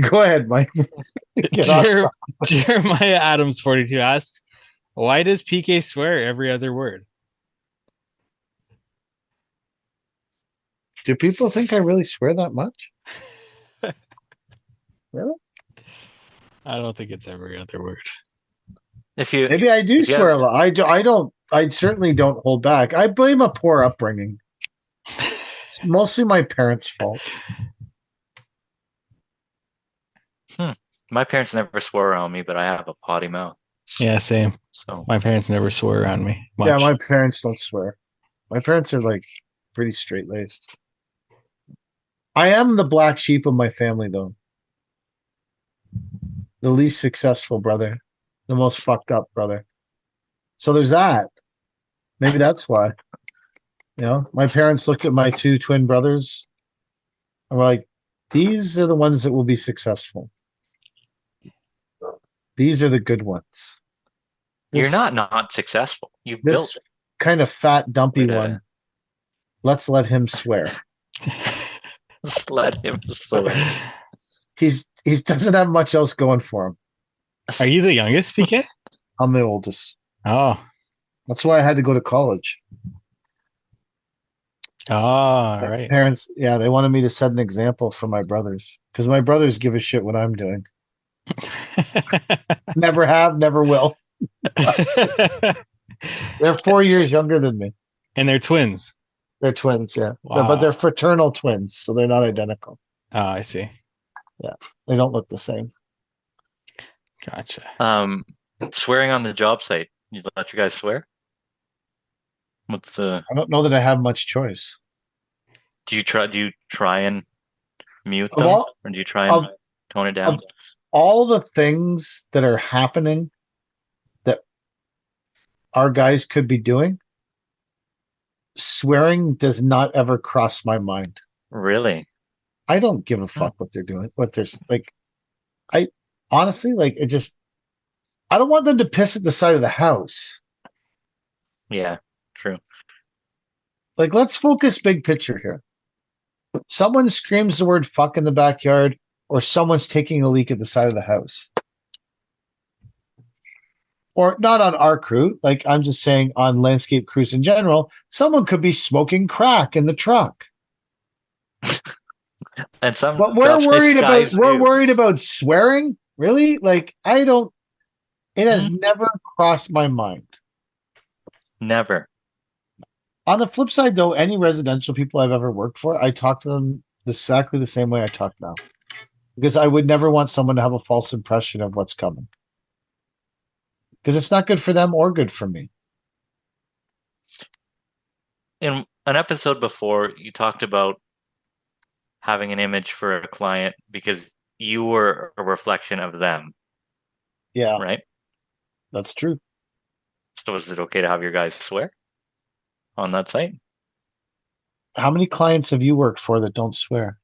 Go ahead, Mike. Get off. Jeremiah Adams 42 asks, why does PK swear every other word? Do people think I really swear that much? Really? I don't think it's every other word. If you Maybe I do if you swear have a lot. I do. I don't. I certainly don't hold back. I blame a poor upbringing. It's mostly my parents' fault. my parents never swore around me, but I have a potty mouth. Yeah, same. So My parents never swore around me much. Yeah, my parents don't swear. My parents are like pretty straight laced. I am the black sheep of my family, though. The least successful brother, the most fucked up brother. So there's that. Maybe that's why. You know, my parents looked at my two twin brothers and were like, these are the ones that will be successful. These are the good ones. you're This not successful. You've built this kind of fat, dumpy it. one. Let's let him swear. Let him swear. He doesn't have much else going for him. Are you the youngest, PK? I'm the oldest. Oh. That's why I had to go to college. Oh, all right. Parents, yeah, they wanted me to set an example for my brothers because my brothers give a shit what I'm doing. Never have, never will. They're 4 years younger than me. And they're twins. They're twins, yeah. Wow. But they're fraternal twins, so they're not identical. Oh, I see. Yeah, they don't look the same. Gotcha. Swearing on the job site. You let your guys swear? What's the? I don't know that I have much choice. Do you try and mute Of them, all, or do you try and tone it down? of all the things that are happening that our guys could be doing, swearing does not ever cross my mind. Really? I don't give a fuck what they're doing. What there's like, I honestly like it. Just I don't want them to piss at the side of the house. Yeah, true. Like, let's focus big picture here. Someone screams the word fuck in the backyard, or someone's taking a leak at the side of the house. Or not on our crew, like I'm just saying on landscape crews in general, someone could be smoking crack in the truck. And some But we're worried about swearing? Really? Like I don't it has never crossed my mind. Never. On the flip side, though, any residential people I've ever worked for, I talk to them exactly the same way I talk now. Because I would never want someone to have a false impression of what's coming. Because it's not good for them or good for me. In an episode before, you talked about having an image for a client because you were a reflection of them. Yeah. Right? That's true. So is it okay to have your guys swear on that site? How many clients have you worked for that don't swear?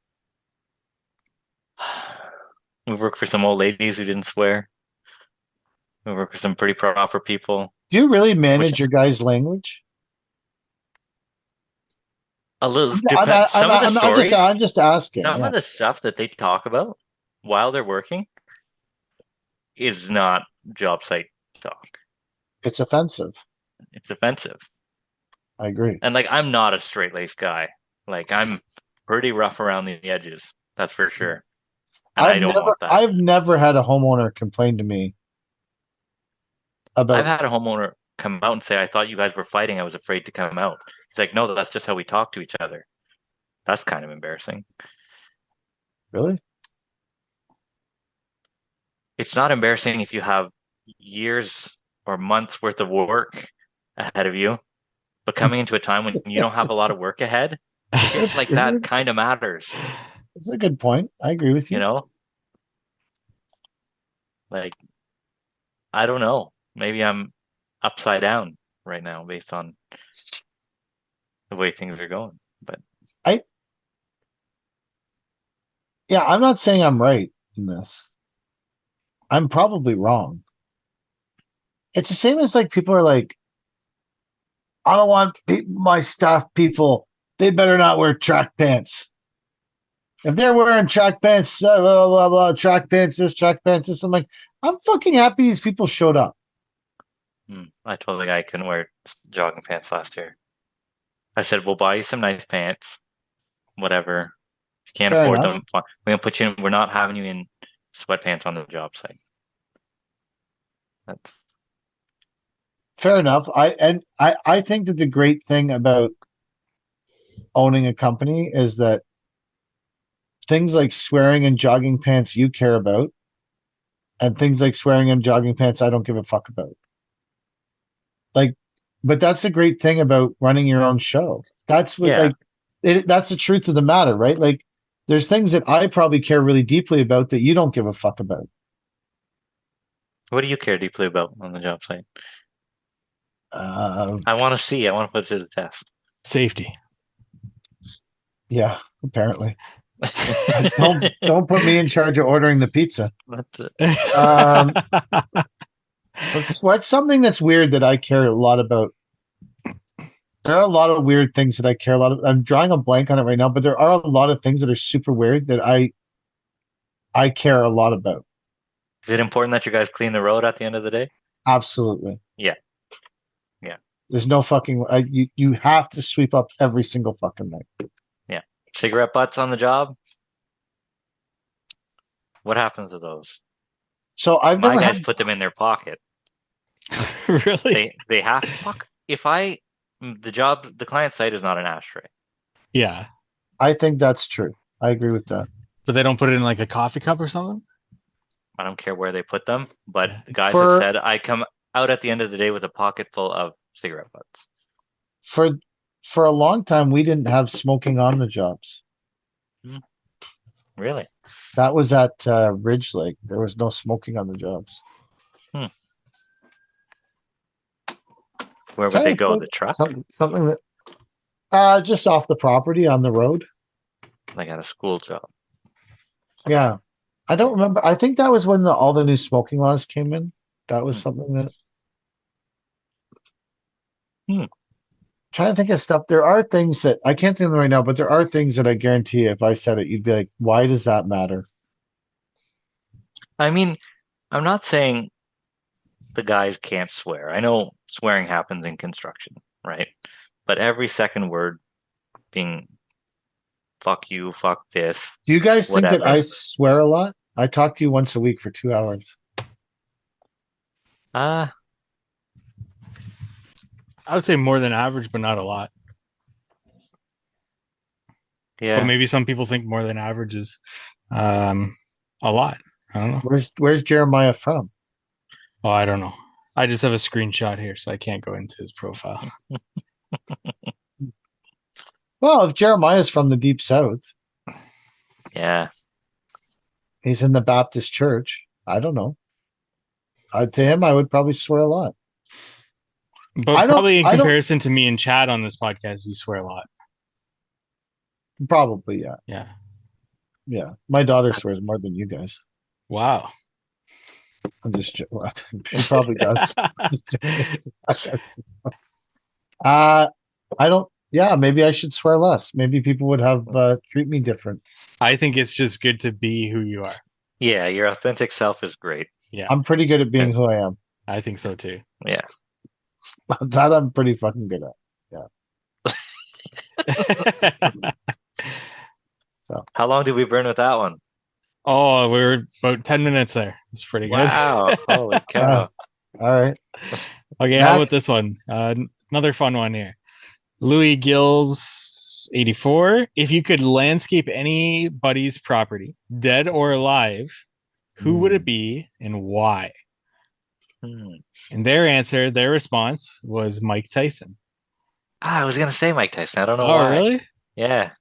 We've worked for some old ladies who didn't swear. We work with some pretty proper people. Do you really manage your guys' language? A little. I'm just asking. Some of the stuff that they talk about while they're working is not job site talk. It's offensive. It's offensive. I agree. And like, I'm not a straight-laced guy. Like, I'm pretty rough around the edges. That's for sure. And I don't want that. I've never had a homeowner complain to me about. I've had a homeowner come out and say, "I thought you guys were fighting. I was afraid to come out." He's like, "No, that's just how we talk to each other." That's kind of embarrassing. Really? It's not embarrassing if you have years or months worth of work ahead of you, but coming into a time when you don't have a lot of work ahead, shit like that kind of matters. That's a good point. I agree with you. You know? Like, I don't know. Maybe I'm upside down right now based on the way things are going. But yeah, I'm not saying I'm right in this. I'm probably wrong. It's the same as like people are like, I don't want my staff people. They better not wear track pants. If they're wearing track pants, blah, blah, blah, track pants this, I'm like, I'm fucking happy these people showed up. I told the guy I couldn't wear jogging pants last year. I said, we'll buy you some nice pants, whatever. If you can't Fair afford enough. them, fine. We're gonna put you in. We're not having you in sweatpants on the job site. That's Fair enough. I think that the great thing about owning a company is that things like swearing in jogging pants you care about, and things like swearing in jogging pants I don't give a fuck about. Like, but that's the great thing about running your own show. That's what Yeah. that's the truth of the matter, right? Like, there's things that I probably care really deeply about that you don't give a fuck about. what do you care deeply about on the job site? Uh, I want to see. I want to put it to the test. Safety. yeah, apparently. Don't put me in charge of ordering the pizza. That's it. Um, what's something that's weird that I care a lot about? There are a lot of weird things that I care a lot about. I'm drawing a blank on it right now, but there are a lot of things that are super weird that I care a lot about. Is it important that you guys clean the road at the end of the day? Absolutely. Yeah. There's no fucking you have to sweep up every single fucking night. Cigarette butts on the job? What happens to those? So I've My never guys had put them in their pocket. Really? They have to fuck. The client site is not an ashtray. Yeah. I think that's true. I agree with that. But they don't put it in like a coffee cup or something? I don't care where they put them, but Yeah. the guys For- have said I come out at the end of the day with a pocket full of cigarette butts. For a long time we didn't have smoking on the jobs. Really? That was at Ridge Lake. There was no smoking on the jobs. Where would Trying they to go? think The truck? something that just off the property on the road. Like at a school job. Yeah. I don't remember. I think that was when all the new smoking laws came in. That was Hmm. something that Hmm. trying to think of stuff. There are things that I can't think of them right now, but there are things that I guarantee if I said it, you'd be like, why does that matter? I mean, I'm not saying the guys can't swear. I know swearing happens in construction, right? But every second word being fuck you, fuck this. Do you guys think that Whatever. I swear a lot? I talk to you once a week for 2 hours. I would say more than average, but not a lot. Yeah. But maybe some people think more than average is a lot. I don't know. Where's Jeremiah from? Oh, I don't know. I just have a screenshot here, so I can't go into his profile. Well, if Jeremiah's from the deep south, Yeah. he's in the Baptist church. I don't know. To him, I would probably swear a lot. But probably in comparison to me and Chad on this podcast, you swear a lot. Probably, yeah. Yeah. Yeah. My daughter swears more than you guys. Wow. I'm just she probably does. I don't. Yeah, maybe I should swear less. Maybe people would have treat me different. I think it's just good to be who you are. Yeah, your authentic self is great. Yeah, I'm pretty good at being who I am. I think so too. Yeah. That I'm pretty fucking good at. So How long did we burn with that one? Oh, we were about 10 minutes there. It's pretty good. Wow. Holy cow. all right. Okay, how about this one? Another fun one here. Louis Gills 84. If you could landscape anybody's property, dead or alive, who would it be and why? And their response was Mike Tyson. I was gonna say Mike Tyson. I don't know Oh, why. really? Yeah.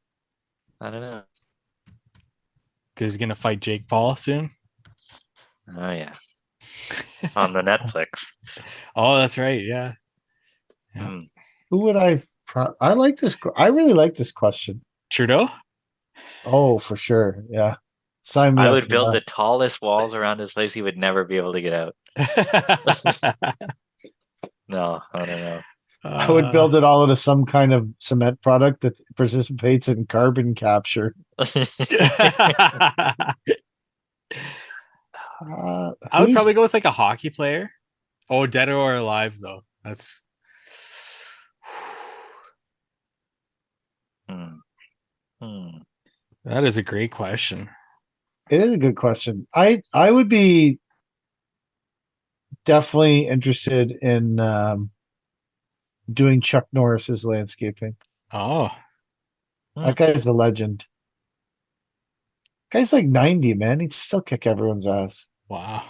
I don't know. Because he's gonna fight Jake Paul soon. Oh yeah. On the Netflix. Oh, that's right. Yeah. Who would I like this. I really like this question. Trudeau? Oh, for sure. Yeah. Sign me I up would for build that. the tallest walls around his place. He would never be able to get out. No, I don't know. I would build it all into some kind of cement product that participates in carbon capture. I would probably go with like a hockey player. Oh, dead or alive though. That's that is a great question. It is a good question. I would be definitely interested in doing Chuck Norris's landscaping. Oh, That guy's a legend. Guy's like 90, man. He'd still kick everyone's ass. wow.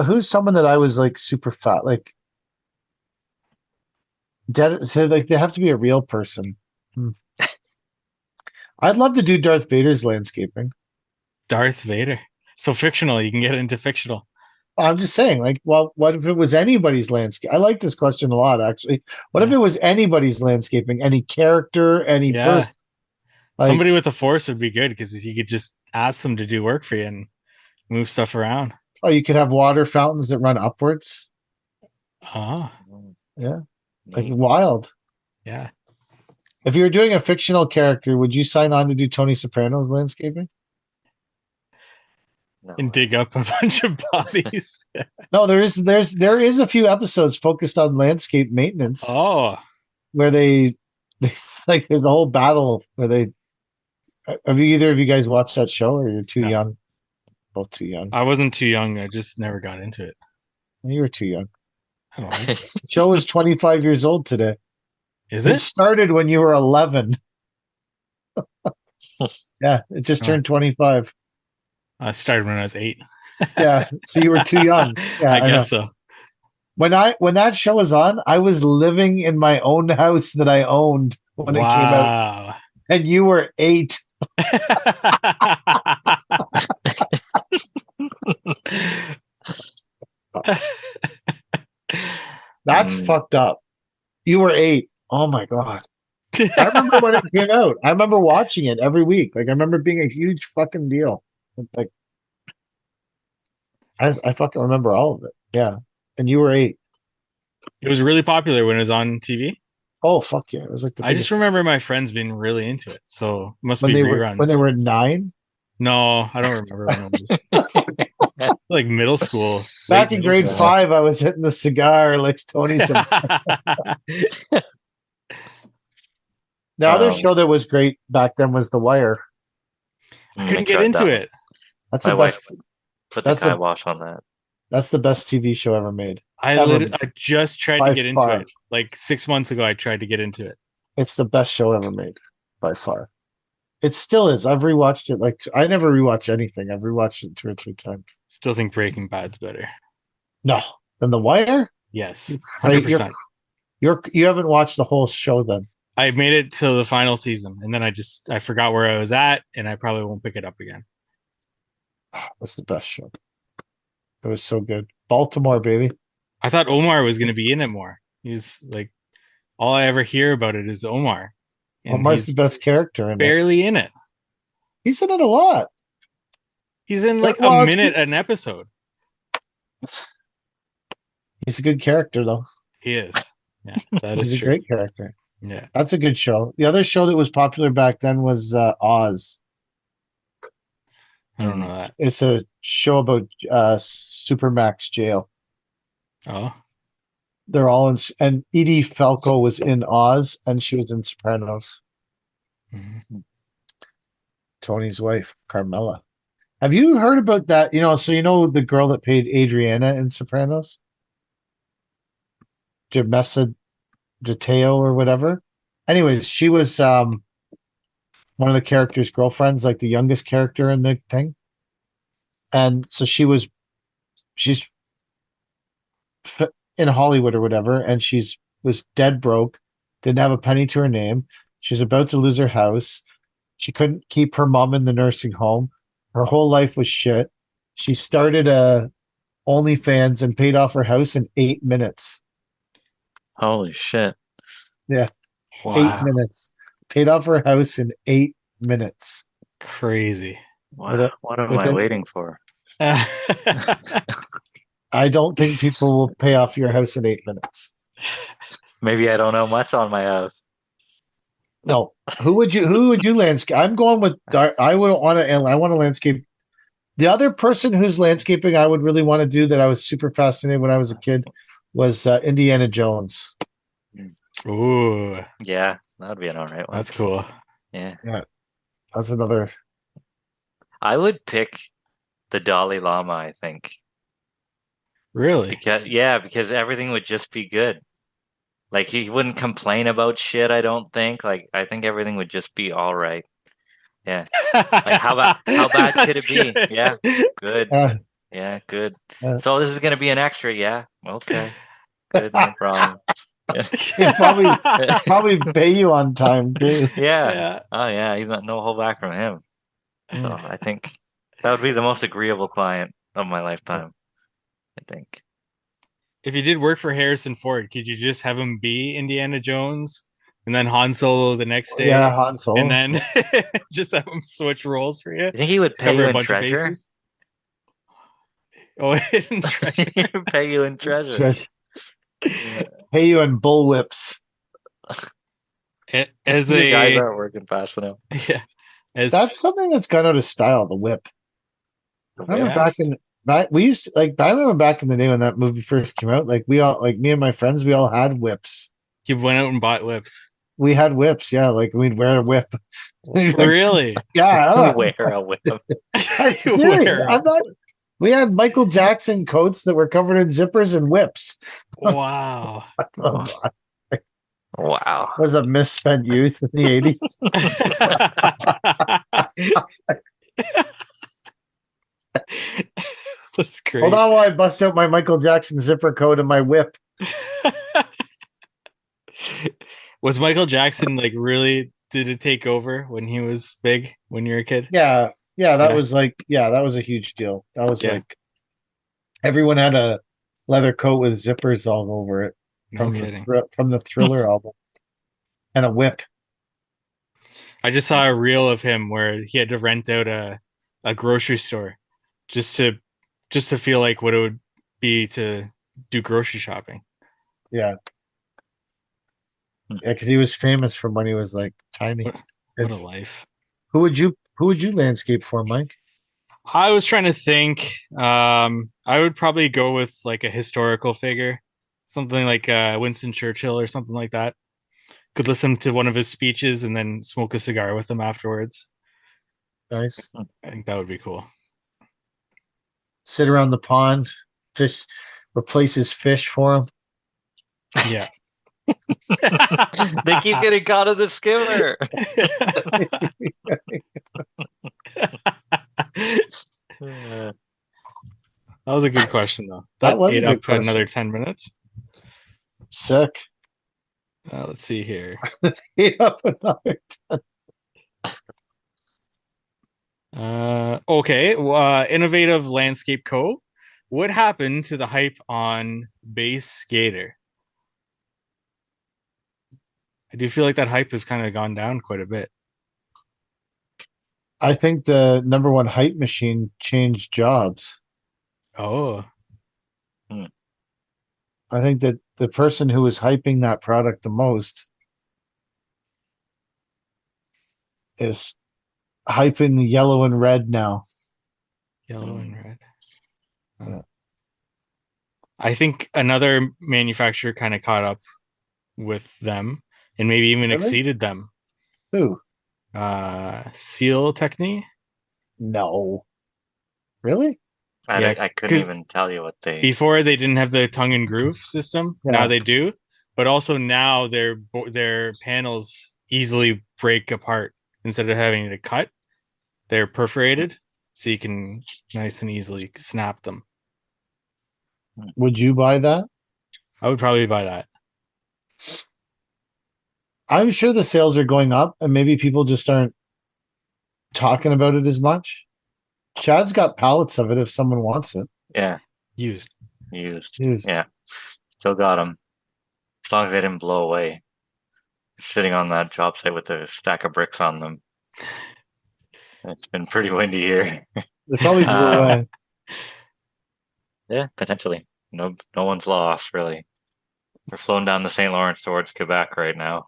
Who's someone that I was like super fat, like dead. So like they have to be a real person. I'd love to do Darth Vader's landscaping. Darth Vader. So fictional. You can get into fictional. I'm just saying, like, well, what if it was anybody's landscape? I like this question a lot, actually. What if it was anybody's landscaping? Any character, any person? Like, somebody with a force would be good because you could just ask them to do work for you and move stuff around. Oh, you could have water fountains that run upwards. Oh, yeah, like wild. Yeah. If you were doing a fictional character, would you sign on to do Tony Soprano's landscaping? No. And dig up a bunch of bodies. No, there is a few episodes focused on landscape maintenance. Oh, where they like the whole battle where they. Have either of you guys watched that show, or you're too young? Both too young. I wasn't too young. I just never got into it. You were too young. I don't know. The show is 25 years old today. Is it? It started when you were 11. Yeah, it just turned 25. I started when I was 8. Yeah, so you were too young. Yeah, I guess so. When that show was on, I was living in my own house that I owned when it came out, and you were 8. That's fucked up. You were 8. Oh my god. I remember when it came out. I remember watching it every week. Like I remember being a huge fucking deal. Like I fucking remember all of it. Yeah. And you were 8. It was really popular when it was on TV. Oh fuck yeah. It was like I just remember my friends being really into it. So it must when be reruns. When they were 9? No, I don't remember when it was. Like middle school. Back in grade 5, I was hitting the cigar like Tony's. The other show that was great back then was The Wire. I couldn't get into it. That's the best. Put the kibosh on that. That's the best TV show ever made. I just tried to get into it. Like 6 months ago, I tried to get into it. It's the best show ever made, by far. It still is. I've rewatched it. Like I never rewatch anything. I've rewatched it 2 or 3 times. Still think Breaking Bad's better. No, than The Wire. Yes, 100%. You haven't watched the whole show then. I made it to the final season, and then I forgot where I was at, and I probably won't pick it up again. That's the best show. It was so good. Baltimore, baby. I thought Omar was going to be in it more. He's like, all I ever hear about it is Omar. And Omar's the best character in barely in it. He's in it a lot. He's in like a minute an episode. He's a good character, though. He is. Yeah, that is He's a great character. Yeah, that's a good show. The other show that was popular back then was Oz. I don't know that. It's a show about Supermax jail. Oh. They're all in, and Edie Falco was in Oz, and she was in Sopranos. Mm-hmm. Tony's wife, Carmela. Have you heard about that? So the girl that played Adriana in Sopranos? Jamesa Jateo or whatever. Anyways, she was one of the character's girlfriends, like the youngest character in the thing. And so she's in Hollywood or whatever, and was dead broke, didn't have a penny to her name. She was about to lose her house. She couldn't keep her mom in the nursing home. Her whole life was shit. She started a OnlyFans and paid off her house in 8 minutes. Holy shit. Yeah. Wow. 8 minutes. Paid off her house in 8 minutes. Crazy. Wow. What am I waiting for? I I don't think people will pay off your house in 8 minutes. Maybe I don't know much on my house. No. Who would you landscape? I'm going with I would want to I want to landscape. The other person who's landscaping I would really want to do that I was super fascinated when I was a kid was Indiana Jones. Ooh, Yeah, that would be an all right one. that's cool. Yeah. That's another. I would pick the Dalai Lama, I think. Really? Because everything would just be good. Like he wouldn't complain about shit, I don't think. Like I think everything would just be all right. Yeah. Like how bad could it be? Good. Yeah. Good. Uh, Yeah, good. uh, So this is gonna be an extra, yeah. Okay. Good, no problem. he'd probably pay you on time too. Yeah. Yeah. Oh yeah, even no hold back from him. So I think that would be the most agreeable client of my lifetime. I think. If you did work for Harrison Ford, could you just have him be Indiana Jones and then Han Solo the next day? Yeah, Han Solo. And then just have him switch roles for you You think he would to pay cover you a in bunch of treasure? bases? Oh, hidden treasure. Pay you in treasure. Just Yeah. pay you in bullwhips. As The guys a aren't working fast enough. yeah, as That's something that's gone out of style. The whip. I remember Yeah. back we used to, like I remember back in the day when that movie first came out. Like we all like me and my friends, we all had whips. you went out and bought whips. We had whips, yeah. Like we'd wear a whip. Like, Really? yeah, Wear a whip. I'm serious. I'm not. We had Michael Jackson coats that were covered in zippers and whips. Wow. Oh, wow. Was a misspent youth in the 80s. That's great. Hold on while I bust out my Michael Jackson zipper coat and my whip. Was Michael Jackson like really did it take over when he was big when you were a kid? Yeah, that Yeah. was like, that was a huge deal. That was Yeah. like everyone had a leather coat with zippers all over it No kidding. from the Thriller album, and a whip. I just saw a reel of him where he had to rent out a grocery store just to feel like what it would be to do grocery shopping. Yeah, because he was famous from when he was like tiny. What a life. Who would you landscape for, Mike? I was trying to think. I would probably go with like a historical figure, something like Winston Churchill or something like that. Could listen to one of his speeches and then smoke a cigar with him afterwards. Nice. I think that would be cool. Sit around the pond, fish, replace his fish for him. Yeah. They keep getting caught in the skimmer. That was a good question, though. That That was a ate good up question. another 10 minutes. Sick. Let's see here. Ate up another. Okay. Innovative Landscape Co. What happened to the hype on Base Skater? I do feel like that hype has kind of gone down quite a bit. I think the number one hype machine changed jobs. Oh, I think that the person who was hyping that product the most is hyping the yellow and red now. yellow and red. Yeah. I think another manufacturer kind of caught up with them and maybe even Really? exceeded them. Who? Seal Technique. No. Really? I couldn't even tell you what they. Before they didn't have the tongue and groove system. Yeah. Now they do, but also now their panels easily break apart instead of having to cut. They're perforated, so you can nice and easily snap them. Would you buy that? I would probably buy that. I'm sure the sales are going up, and maybe people just aren't talking about it as much. Chad's got pallets of it if someone wants it. Yeah. Used. Yeah. Still got them. As long as they didn't blow away. Sitting on that job site with a stack of bricks on them. It's been pretty windy here. They probably blew away. Yeah, potentially. No one's lost really. We're flowing down the St. Lawrence towards Quebec right now.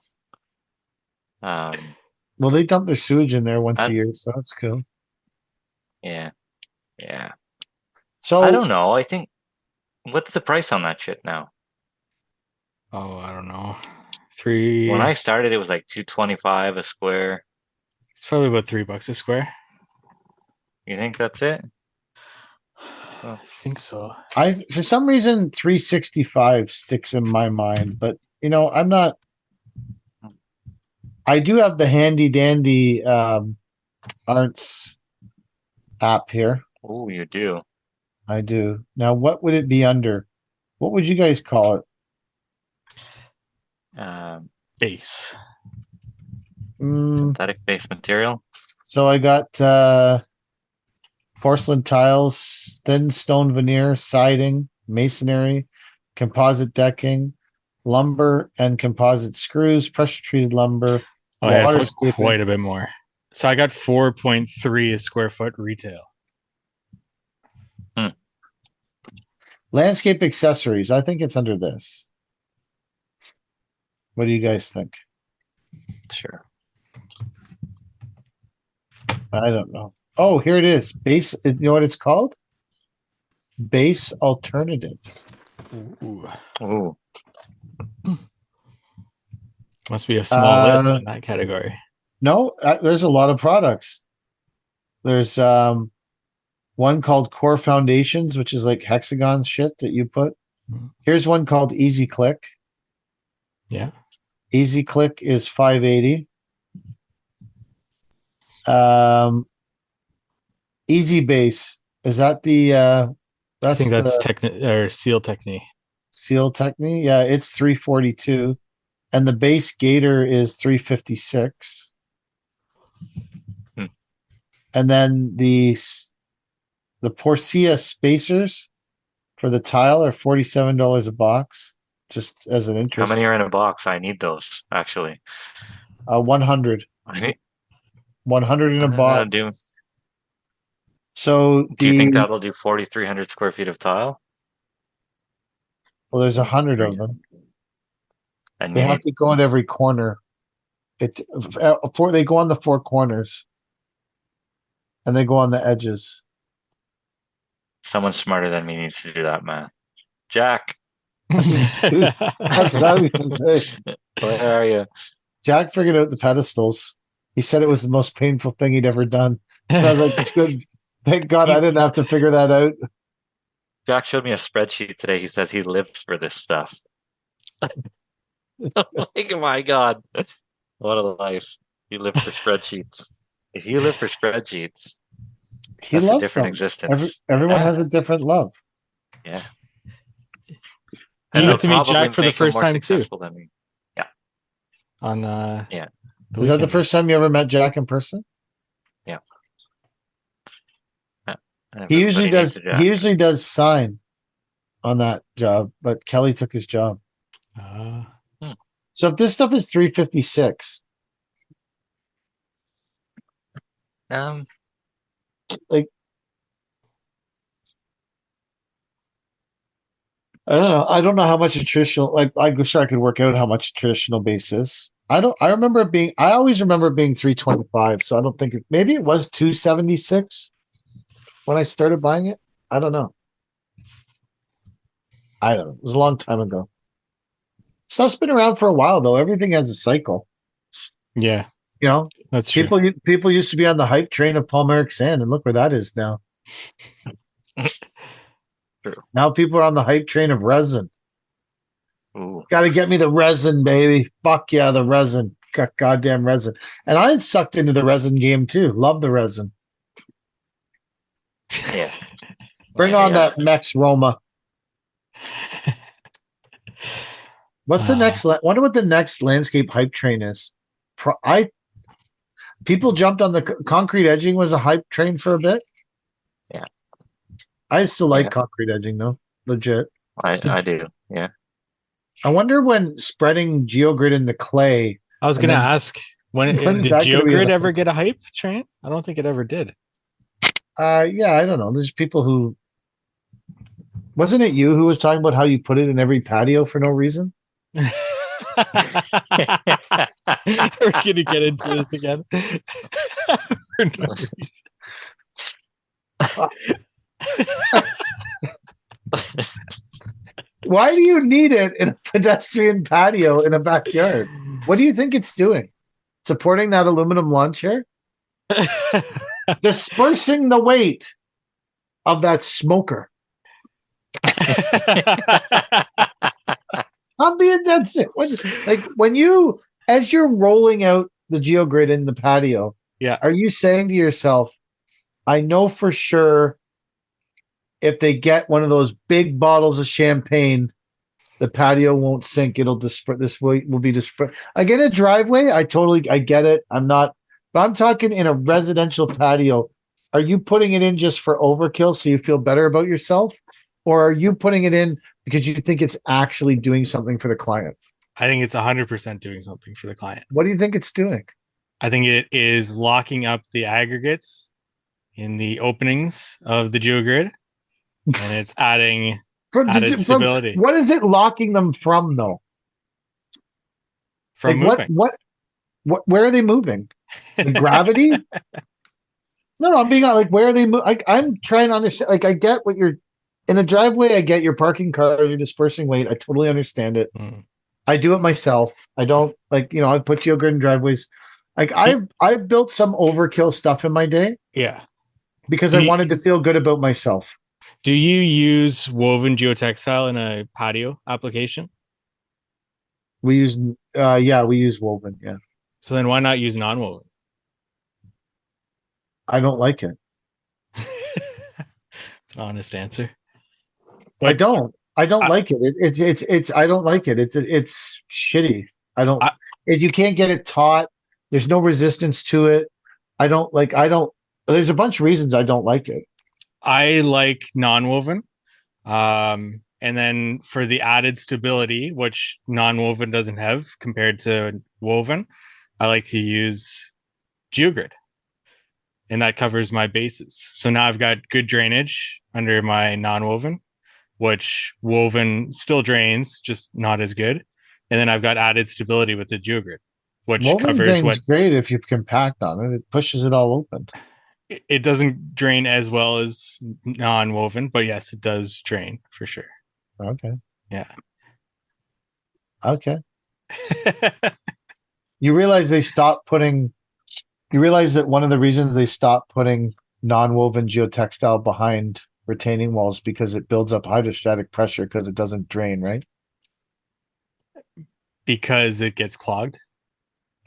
Well, they dump their sewage in there once a I- year, so that's cool. yeah, yeah. So I don't know. I think what's the price on that shit now? Oh, I don't know. When I It's started, it was like 225 a square. probably about $3 a square. You think that's it? I think so. for some reason 365 sticks in my mind, but I'm not. I do have the handy dandy Arts app here. Oh, you do. I do. Now, what would it be under? What would you guys call it? Base. Synthetic base material. So I got porcelain tiles, thin stone veneer, siding, masonry, composite decking, lumber and composite screws, pressure treated lumber, Oh yeah, it's like waterscaping. quite a bit more. So I got 4.3 a square foot retail. Landscape accessories. I think it's under this. What do you guys think? Sure. I don't know. Oh, here it is. Base. You know what it's called? Base alternatives. Ooh. Ooh. Must be a small list in that category. No, there's a lot of products. There's one called Core Foundations, which is like hexagon shit that you put. Here's one called Easy Click. Yeah. Easy Click is $580. Easy Base, is that the I think that's the Seal Technique. Seal Technique? Yeah, it's $342. And the base gator is $356. And then the Porcia spacers for the tile are $47 a box, just as an How interest. many are in a box? I need those actually. 100. I need 100 in a box. So do you think that'll do 4,300 square feet of tile? Well, there's 100 of them. And they have to go in every corner. They go on the four corners, and they go on the edges. Someone smarter than me needs to do that math. Jack. That's what I was gonna say. Where are you? Jack figured out the pedestals. He said it was the most painful thing he'd ever done. And I was like, good. Thank God I didn't have to figure that out. Jack showed me a spreadsheet today. He says he lives for this stuff. Like, my God. What a life. You live for spreadsheets. If you live for spreadsheets, he that's loves a different them. existence. Everyone has a different love. Yeah. You got to meet Jack for the first time too. Than me. Yeah. On yeah. Is that the first time you ever met Jack in person? Yeah. He usually does. He usually does sign on that job, but Kelly took his job. So if this stuff is $356, like, I don't know how much a traditional, like, I wish I could work out how much a traditional base is. I always remember it being 325. So I don't think maybe it was 276 when I started buying it. I don't know. It was a long time ago. Stuff's been around for a while though. Everything has a cycle. Yeah. That's true. People used to be on the hype train of Palmeric sand, and look where that is now. True. Now people are on the hype train of resin. Got to get me the resin, baby. Fuck yeah, the resin. Goddamn resin. And I sucked into the resin game too. Love the resin. Yeah. Bring on that Mex Roma. What's the next? Wonder what the next landscape hype train is. People jumped on the concrete edging was a hype train for a bit. Yeah. I still like concrete edging though. Legit. I do. Yeah. I wonder when spreading GeoGrid in the clay. I was going to ask, did GeoGrid ever get a hype train? I don't think it ever did. Yeah, I don't know. There's people who Wasn't it you who was talking about how you put it in every patio for no reason? We're gonna get into this again. For no reason. Why do you need it in a pedestrian patio in a backyard? What do you think it's doing? Supporting that aluminum lawn chair? Dispersing the weight of that smoker. I'm being dead sick. When you, as you're rolling out the geogrid in the patio, Yeah. are you saying to yourself, I know for sure if they get one of those big bottles of champagne, the patio won't sink. It'll disperse. This will be dispersed. Again, a driveway, I get it. But I'm talking in a residential patio. Are you putting it in just for overkill so you feel better about yourself? Or are you putting it in because you think it's actually doing something for the client? I think it's 100% doing something for the client. What do you think it's doing? I think it is locking up the aggregates in the openings of the geogrid, and it's added stability. What is it locking them from, though? From moving. Where are they moving? The gravity? No, I'm being like, where are they moving? I'm trying to understand. Like, I get what you're in a driveway. I get you're parking cars, you're dispersing weight. I totally understand it. I do it myself. I don't I put geogrid in driveways. Like I've built some overkill stuff in my day. Yeah. Because I wanted to feel good about myself. Do you use woven geotextile in a patio application? We use woven, yeah. So then why not use non-woven? I don't like it. It's an honest answer. But I don't like it. It's I don't like it. It's shitty. You can't get it taut. There's no resistance to it. There's a bunch of reasons I don't like it. I like non-woven. And then for the added stability, which non-woven doesn't have compared to woven, I like to use geogrid. And that covers my bases. So now I've got good drainage under my non-woven, which woven still drains, just not as good. And then I've got added stability with the geogrid, which woven covers drains great if you compact on it. It pushes it all open. It doesn't drain as well as non-woven, but yes, it does drain for sure. Okay. Yeah. Okay. You realize that one of the reasons they stopped putting non-woven geotextile behind retaining walls because it builds up hydrostatic pressure because it doesn't drain, right? Because it gets clogged.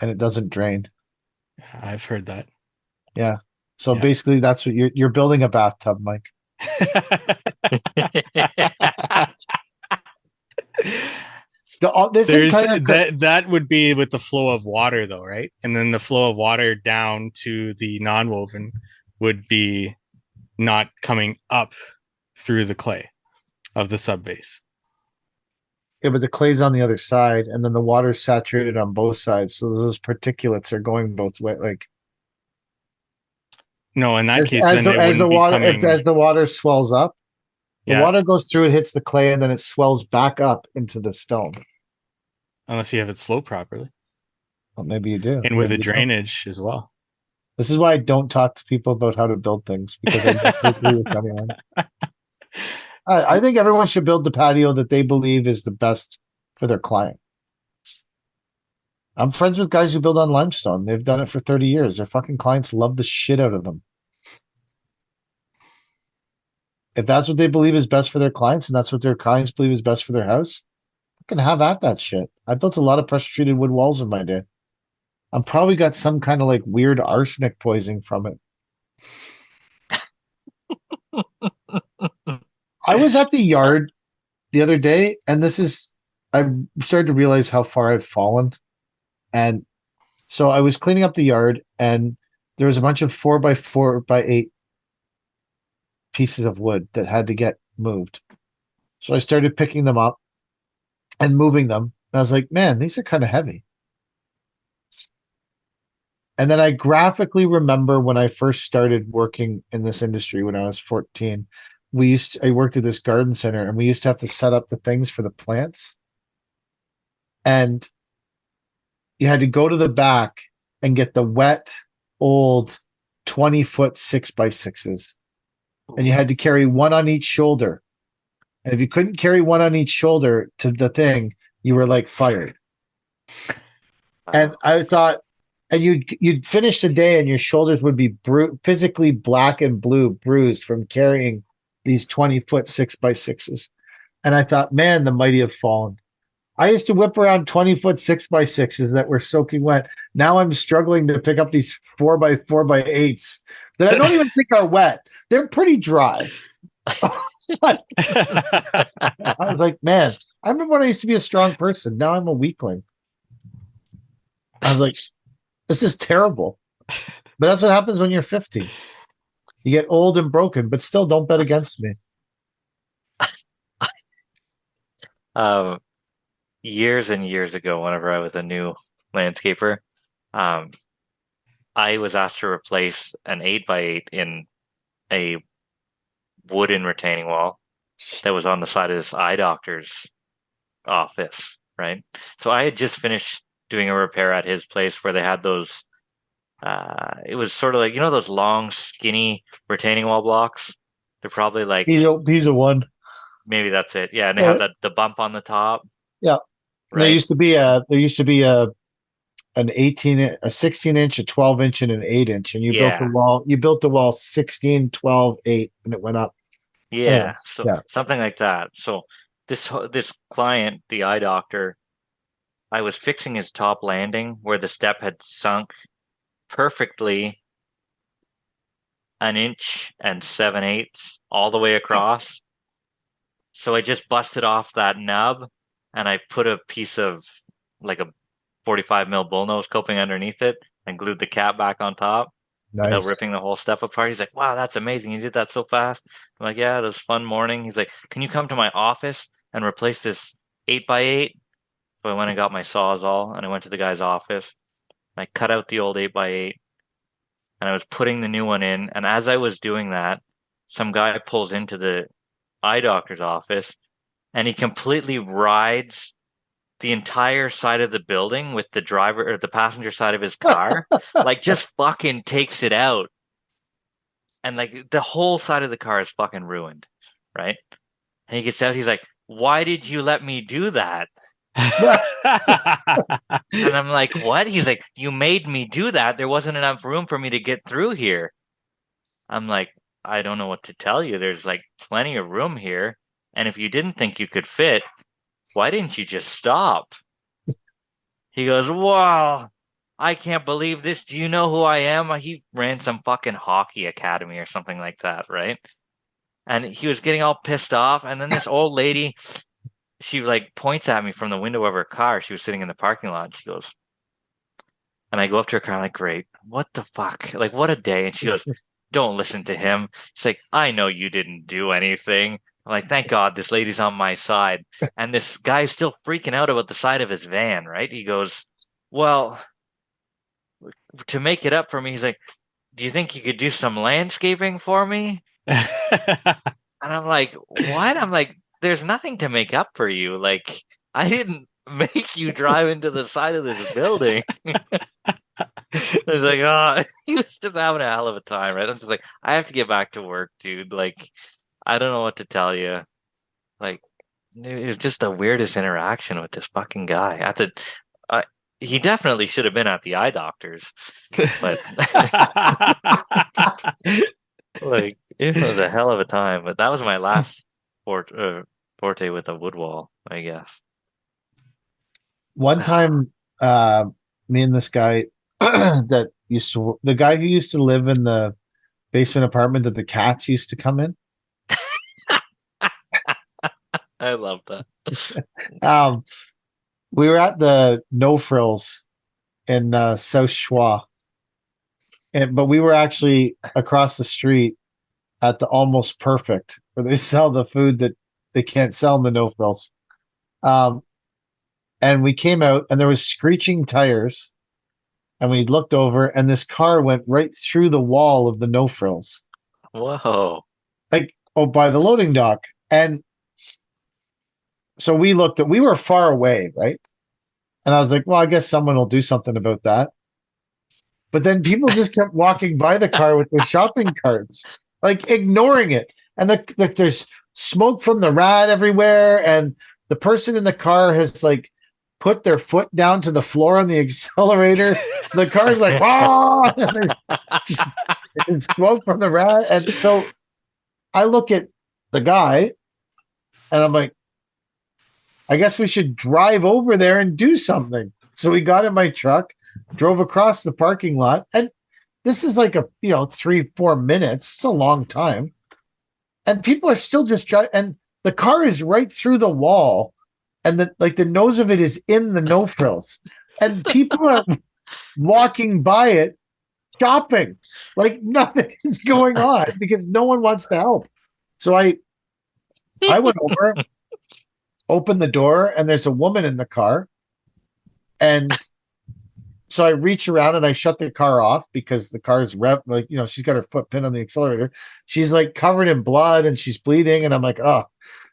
And it doesn't drain. I've heard that. Yeah. So basically that's what you're building a bathtub, Mike. That would be with the flow of water though, right? And then the flow of water down to the non-woven would be not coming up through the clay of the subbase. Yeah, but the clay's on the other side, and then the water's saturated on both sides, so those particulates are going both ways. Like, no, in that case, as the water swells up, the water goes through, it hits the clay, and then it swells back up into the stone. Unless you have it sloped properly. Well, maybe you do, and with the drainage as well. This is why I don't talk to people about how to build things, because I don't agree with anyone. I think everyone should build the patio that they believe is the best for their client. I'm friends with guys who build on limestone. They've done it for 30 years. Their fucking clients love the shit out of them. If that's what they believe is best for their clients, and that's what their clients believe is best for their house, fucking have at that shit. I built a lot of pressure treated wood walls in my day. I'm probably got some kind of like weird arsenic poisoning from it. I was at the yard the other day, and I started to realize how far I've fallen. And so I was cleaning up the yard, and there was a bunch of 4x4x8 pieces of wood that had to get moved. So I started picking them up and moving them. And I was like, man, these are kind of heavy. And then I graphically remember when I first started working in this industry when I was 14, I worked at this garden center, and we used to have to set up the things for the plants. And you had to go to the back and get the wet, old 20-foot 6x6s. And you had to carry one on each shoulder. And if you couldn't carry one on each shoulder to the thing, you were like fired. And I thought, and you'd finish the day and your shoulders would be physically black and blue, bruised from carrying these 20-foot 6x6s. And I thought, man, the mighty have fallen. I used to whip around 20-foot 6x6s that were soaking wet. Now I'm struggling to pick up these 4x4x8s that I don't even think are wet. They're pretty dry. I was like, man, I remember when I used to be a strong person. Now I'm a weakling. I was like, this is terrible. But that's what happens when you're 50. You get old and broken, but still don't bet against me. Years and years ago, whenever I was a new landscaper, I was asked to replace an 8x8 in a wooden retaining wall that was on the side of this eye doctor's office, right? So I had just finished doing a repair at his place where they had those, it was sort of like, those long, skinny retaining wall blocks. They're probably like... He's a one. Maybe that's it. Yeah, and they have the bump on the top. Yeah. Right? There used to be an 18, a 16-inch, a 12-inch, and an 8-inch, and you built the wall. You built the wall 16, 12, 8, and it went up. Yeah, Anyways, so something like that. So this client, the eye doctor, I was fixing his top landing where the step had sunk perfectly 1 7/8 inches all the way across. So I just busted off that nub and I put a piece of like a 45 mil bullnose coping underneath it and glued the cap back on top without ripping the whole step apart. He's like, wow, that's amazing. You did that so fast. I'm like, yeah, it was a fun morning. He's like, can you come to my office and replace this 8x8? So I went and got my Sawzall and I went to the guy's office. I cut out the old 8x8 and I was putting the new one in. And as I was doing that, some guy pulls into the eye doctor's office and he completely rides the entire side of the building with the driver or the passenger side of his car, like just fucking takes it out. And like the whole side of the car is fucking ruined, right? And he gets out, he's like, why did you let me do that? And I'm like, what? He's like, you made me do that. There wasn't enough room for me to get through here. I'm like, I don't know what to tell you. There's like plenty of room here. And if you didn't think you could fit, why didn't you just stop? He goes, wow, I can't believe this. Do you know who I am? He ran some fucking hockey academy or something like that, right? And he was getting all pissed off. And then this old lady, she like points at me from the window of her car. She was sitting in the parking lot. She goes, and I go up to her car, I'm like, great, what the fuck? Like, what a day. And she goes, don't listen to him. She's like, I know you didn't do anything. I'm like, thank God this lady's on my side. And this guy's still freaking out about the side of his van, right? He goes, well, to make it up for me, he's like, do you think you could do some landscaping for me? And I'm like, what? I'm like, there's nothing to make up for you. Like, I didn't make you drive into the side of this building. He's like, oh, he was just having a hell of a time, right? I'm just like, I have to get back to work, dude. Like, I don't know what to tell you. Like, it was just the weirdest interaction with this fucking guy. He definitely should have been at the eye doctor's, but like, it was a hell of a time. But that was my last forte with a wood wall, I guess. One time, me and this guy the guy who used to live in the basement apartment that the cats used to come in. I love that. We were at the No Frills in South Schwa, but we were actually across the street at the Almost Perfect, where they sell the food that they can't sell in the No Frills. And we came out, and there was screeching tires, and we looked over, and this car went right through the wall of the No Frills. Whoa! Like by the loading dock. And so we were far away, right? And I was like, well, I guess someone will do something about that. But then people just kept walking by the car with their shopping carts, like ignoring it. And there's smoke from the rat everywhere. And the person in the car has like put their foot down to the floor on the accelerator. The car's like, oh, and smoke from the rat. And so I look at the guy and I'm like, I guess we should drive over there and do something. So we got in my truck, drove across the parking lot, and this is like 3-4 minutes. It's a long time. And people are still just driving, and the car is right through the wall, and the nose of it is in the no frills. And people are walking by it, shopping. Like nothing is going on because no one wants to help. So I went over, opened the door, and there's a woman in the car. And so I reach around and I shut the car off because the car is she's got her foot pinned on the accelerator. She's like covered in blood and she's bleeding. And I'm like, oh,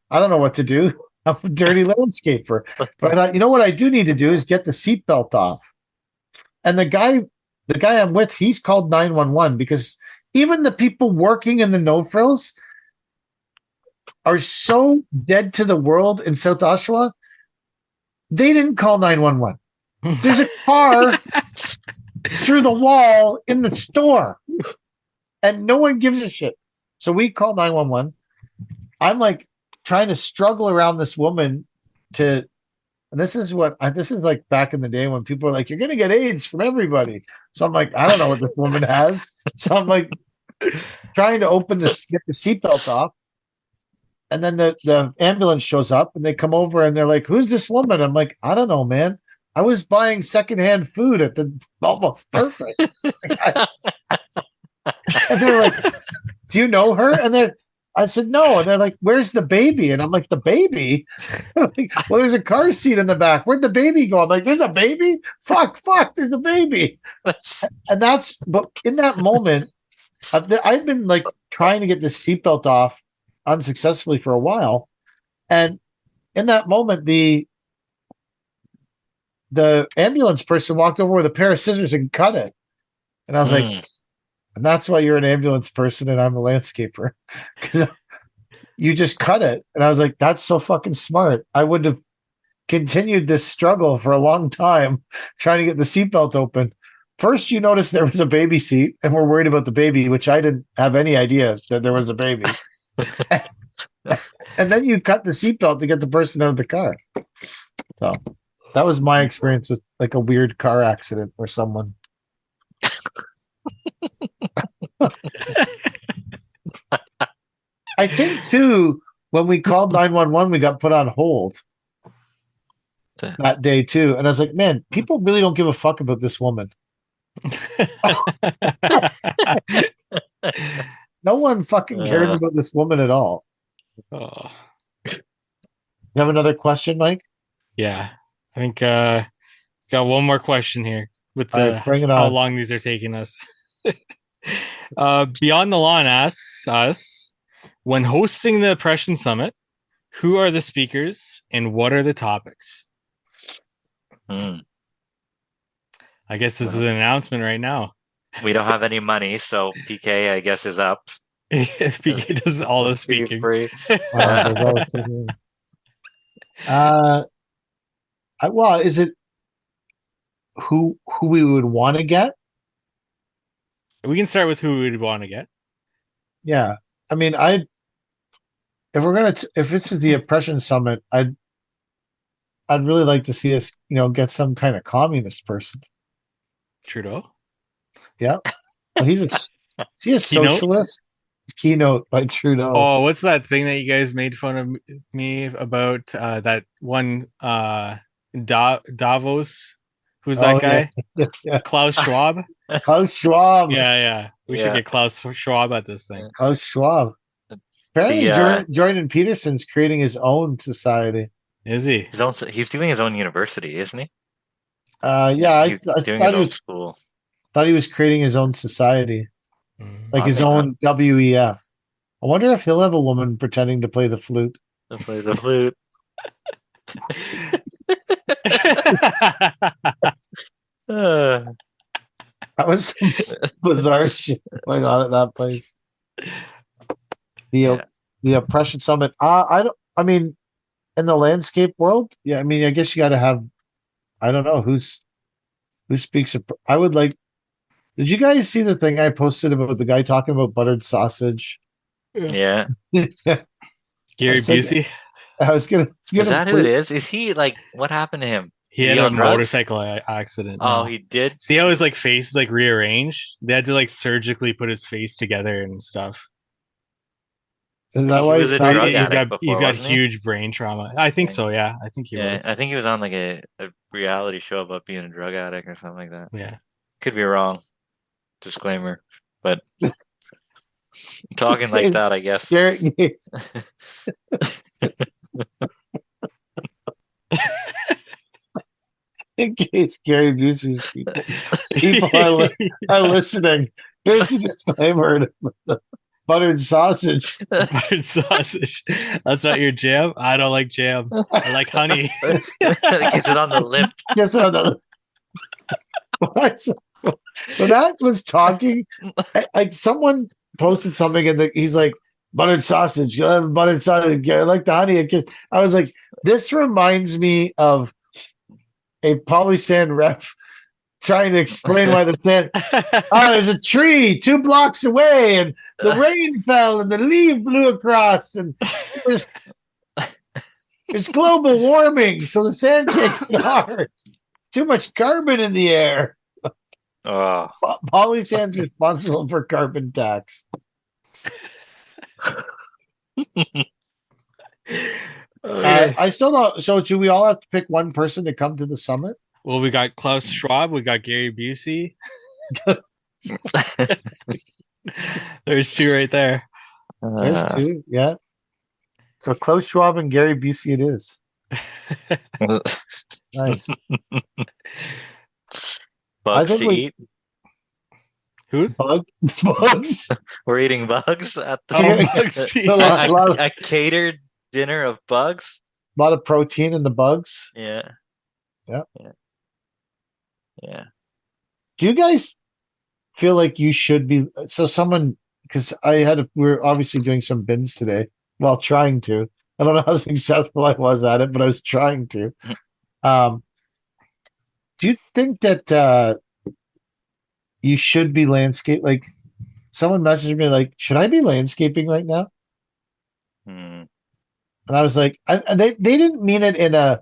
I don't know what to do. I'm a dirty landscaper. But I thought, you know what I do need to do is get the seatbelt off. And the guy I'm with, he's called 911 because even the people working in the no frills are so dead to the world in South Oshawa, they didn't call 911. There's a car through the wall in the store, and no one gives a shit. So we call 911. I'm like trying to struggle around this woman and this is like back in the day when people are like, you're going to get AIDS from everybody. So I'm like, I don't know what this woman has. So I'm like trying to get the seatbelt off. And then the ambulance shows up and they come over and they're like, who's this woman? I'm like, I don't know, man. I was buying secondhand food at the Almost Perfect. And they're like, do you know her? And I said, no. And they're like, where's the baby? And I'm like, the baby? Like, well, there's a car seat in the back. Where'd the baby go? I'm like, there's a baby? Fuck, there's a baby. But in that moment, I've been like trying to get this seatbelt off unsuccessfully for a while. And in that moment, the ambulance person walked over with a pair of scissors and cut it. And I was like, and that's why you're an ambulance person and I'm a landscaper. Because you just cut it. And I was like, that's so fucking smart. I would have continued this struggle for a long time trying to get the seatbelt open. First, you noticed there was a baby seat and we're worried about the baby, which I didn't have any idea that there was a baby. And then you cut the seatbelt to get the person out of the car. So that was my experience with like a weird car accident or someone. I think too, when we called 911, we got put on hold that day too. And I was like, man, people really don't give a fuck about this woman. No one fucking cares about this woman at all. Oh. You have another question, Mike? Yeah. I think got one more question here with bring it on. how long these are taking us. Beyond the Lawn asks us, when hosting the Oppression Summit, who are the speakers and what are the topics? I guess this is an announcement right now. We don't have any money, so PK, I guess, is up. PK does all the speaking. Well, is it who we would want to get? We can start with who we would want to get. Yeah, I mean, if this is the Oppression Summit, I'd really like to see us, get some kind of communist person. Trudeau. Yeah, well, is he a socialist? Keynote by Trudeau. Oh, what's that thing that you guys made fun of me about? That one Davos. Who's that guy? Yeah. Klaus Schwab. Klaus Schwab. Yeah. We should get Klaus Schwab at this thing. Klaus Schwab. Apparently, Jordan Peterson's creating his own society. Is he? He's doing his own university, isn't he? Yeah, I thought he was school. Thought he was creating his own society, like his own WEF. I wonder if he'll have a woman pretending to play the flute. To play the flute. That was some bizarre shit going on at that place. The oppression summit. I don't. I mean, in the landscape world, yeah. I mean, I guess you got to have. I don't know who speaks. I would like. Did you guys see the thing I posted about the guy talking about buttered sausage? Yeah. Gary Busey. I was gonna. Is that who it is? Is he like? What happened to him? He had a motorcycle accident. Oh, he did. See how his like face is like rearranged? They had to like surgically put his face together and stuff. Is that why he's got huge brain trauma? I think so. Yeah, I think he was. I think he was on like a reality show about being a drug addict or something like that. Yeah, could be wrong. Disclaimer, but talking like that, I guess. In case Gary Busey's people are listening, here's the disclaimer: buttered sausage. Buttered sausage. That's not your jam. I don't like jam. I like honey. Gets it on the lip. Gets it on the lip. When that was talking, like someone posted something and he's like, buttered sausage, buttered sausage, I like the honey. I was like, this reminds me of a polysand rep trying to explain why the sand. There's a tree 2 blocks away, and the rain fell, and the leaf blew across, and it's global warming, so the sand can't get hard. Too much carbon in the air. Polysand's responsible for carbon tax. I still don't. So, do we all have to pick one person to come to the summit? Well, we got Klaus Schwab, we got Gary Busey. There's 2 right there. There's 2, yeah. So Klaus Schwab and Gary Busey it is. Nice. Bugs to eat. Who? Bugs. We're eating bugs at bugs. A catered dinner of bugs. A lot of protein in the bugs. Yeah. Do you guys feel like you should be? So someone, because we're obviously doing some bins today. Well, trying to. I don't know how successful I was at it, but I was trying to. Do you think that you should be landscape? Like, someone messaged me like, "Should I be landscaping right now?" And I was like, they didn't mean it in a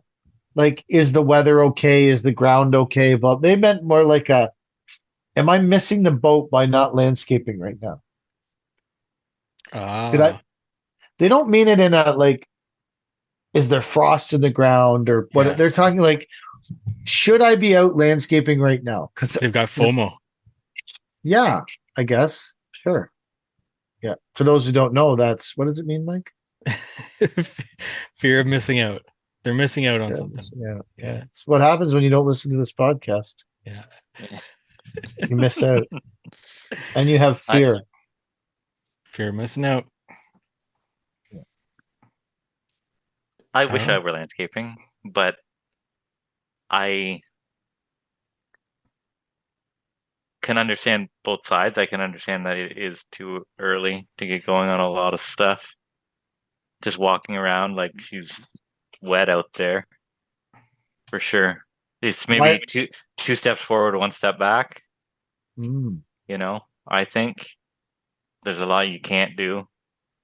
like, is the weather okay? Is the ground okay? But they meant more like am I missing the boat by not landscaping right now? They don't mean it in a like, is there frost in the ground or what? Yeah. They're talking like, should I be out landscaping right now? Because they've got FOMO. Yeah, I guess. Sure. Yeah. For those who don't know, what does it mean, Mike? Fear of missing out. They're missing out on something. Yeah. It's what happens when you don't listen to this podcast. Yeah. You miss out. And you have fear. Fear of missing out. I wish I were landscaping, but I can understand both sides. I can understand that it is too early to get going on a lot of stuff. Just walking around like she's wet out there, for sure. It's maybe two steps forward, 1 step back. You know, I think there's a lot you can't do,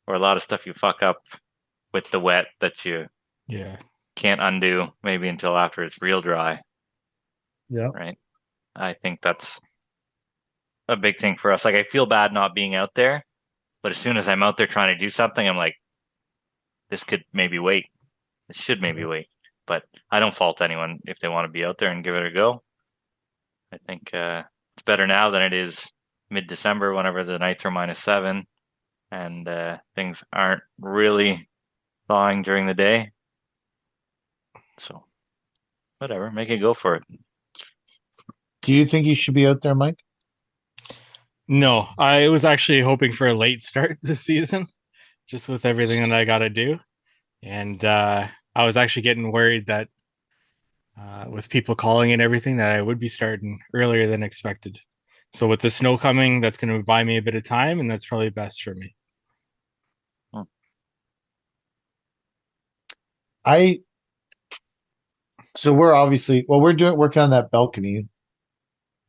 or a lot of stuff you fuck up with the wet that you can't undo maybe until after it's real dry. Yeah. Right. I think that's a big thing for us. Like, I feel bad not being out there, but as soon as I'm out there trying to do something, I'm like, this could maybe wait. This should maybe wait. But I don't fault anyone if they want to be out there and give it a go. I think it's better now than it is mid-December, whenever the nights are -7 and things aren't really thawing during the day. So, whatever, make it go for it. Do you think you should be out there, Mike? No, I was actually hoping for a late start this season. just with everything that I got to do. And I was actually getting worried that with people calling and everything, that I would be starting earlier than expected. So with the snow coming, that's going to buy me a bit of time, and that's probably best for me. So we're obviously, well, we're working on that balcony,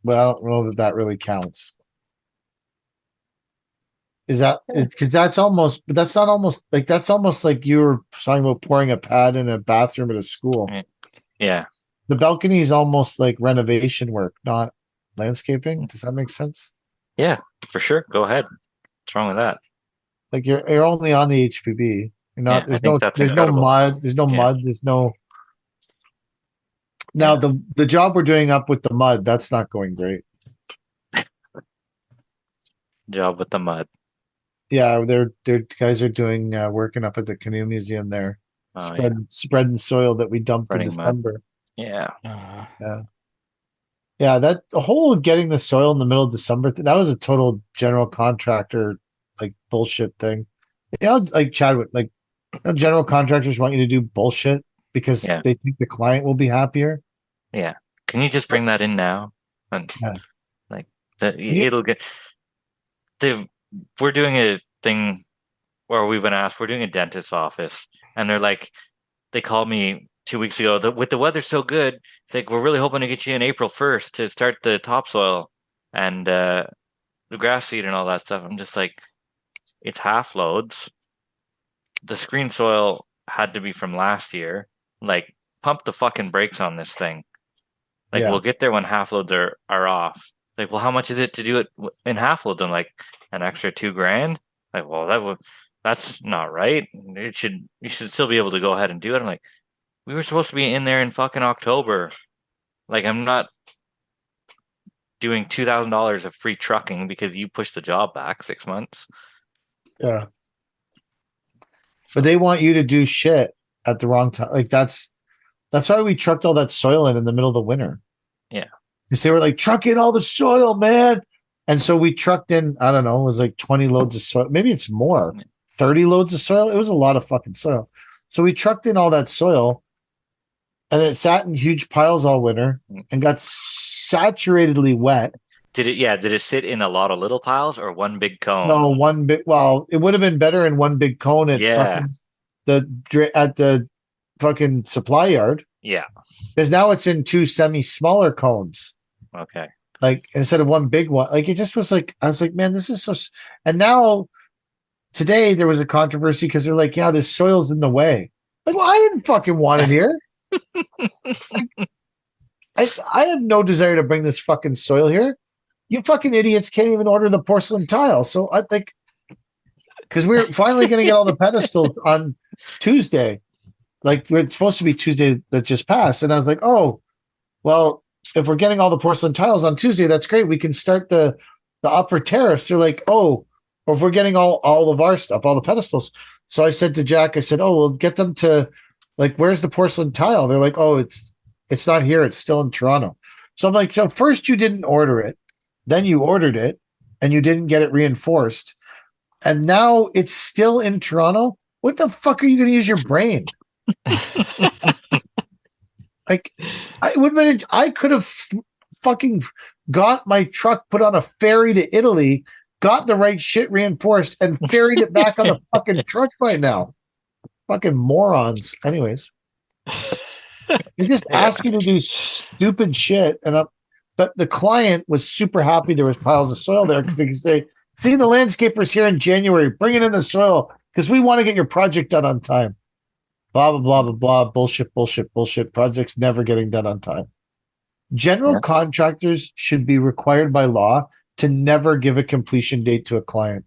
but I don't know that really counts. Is that because that's almost, but that's not almost like that's almost like you were talking about pouring a pad in a bathroom at a school. Yeah. The balcony is almost like renovation work, not landscaping. Does that make sense? Yeah, for sure. Go ahead. What's wrong with that? Like you're only on the HPB. You're not. Yeah, I think that's There's incredible. no mud. There's no Yeah. mud. There's no. Now the job we're doing up with the mud, that's not going great. Job with the mud. Yeah, they're guys are doing working up at the canoe museum there, spreading soil that we dumped in December. Mud. Yeah. Yeah. That the whole getting the soil in the middle of December that was a total general contractor like bullshit thing. Like Chadwick, like general contractors want you to do bullshit because they think the client will be happier. Yeah. Can you just bring that in now? And like it'll get. We're doing a thing where we've been asked. We're doing a dentist's office, and they're like, they called me 2 weeks ago. With the weather so good, it's like we're really hoping to get you in April 1st to start the topsoil and the grass seed and all that stuff. I'm just like, it's half loads. The screen soil had to be from last year. Like, pump the fucking brakes on this thing. Like, we'll get there when half loads are off. Like, well, how much is it to do it in half loads? I'm like, an extra $2,000. Like, well, that's not right. You should still be able to go ahead and do it. I'm like, we were supposed to be in there in fucking October. Like, I'm not doing $2,000 of free trucking because you pushed the job back 6 months. Yeah. But they want you to do shit at the wrong time. Like that's why we trucked all that soil in the middle of the winter. Yeah. Because they were like, truck in all the soil, man. And so we trucked in, I don't know, it was like 20 loads of soil. Maybe it's more. 30 loads of soil. It was a lot of fucking soil. So we trucked in all that soil and it sat in huge piles all winter and got saturatedly wet. Did it sit in a lot of little piles or one big cone? No, one big. Well, it would have been better in one big cone at the fucking supply yard. Yeah, because now it's in two smaller cones. Okay. Like instead of one big one, like it just was like I was like, man, this is so. And now today there was a controversy because they're like, yeah, this soil's in the way. Like, well, I didn't fucking want it here. I have no desire to bring this fucking soil here. You fucking idiots can't even order the porcelain tile. So I think because we're finally going to get all the pedestals on Tuesday. Like it's supposed to be Tuesday that just passed. And I was like, oh, well, if we're getting all the porcelain tiles on Tuesday, that's great. We can start the upper terrace. They're like, oh, or if we're getting all of our stuff, all the pedestals. So I said to Jack, I said, oh, we'll get them to like, where's the porcelain tile? They're like, oh, it's not here. It's still in Toronto. So I'm like, so first you didn't order it. Then you ordered it and you didn't get it reinforced. And now it's still in Toronto. What the fuck are you going to use your brain? Like, I could have fucking got my truck put on a ferry to Italy, got the right shit reinforced, and ferried it back on the fucking truck by now. Fucking morons. Anyways, they just ask you to do stupid shit, but the client was super happy there was piles of soil there because they could say, see the landscapers here in January, bringing in the soil because we want to get your project done on time. Blah, blah, blah, blah, blah. Bullshit, bullshit, bullshit. Projects never getting done on time. General contractors should be required by law to never give a completion date to a client.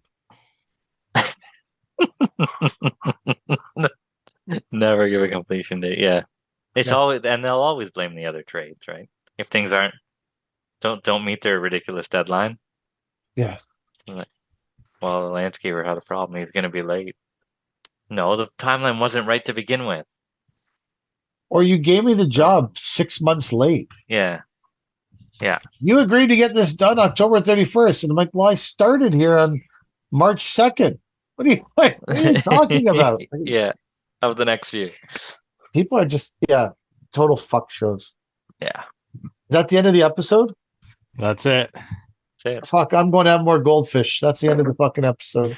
Never give a completion date. Yeah. It's always, and they'll always blame the other trades, right? If things don't meet their ridiculous deadline. Yeah. Like, well, the landscaper had a problem. He's going to be late. No, the timeline wasn't right to begin with. Or you gave me the job 6 months late. Yeah. Yeah. You agreed to get this done October 31st. And I'm like, well, I started here on March 2nd. what are you talking about? Yeah, of the next year. People are just total fuck shows. Yeah, Is that the end of the episode? That's it. that's it. Fuck, I'm going to have more goldfish. That's the end of the fucking episode.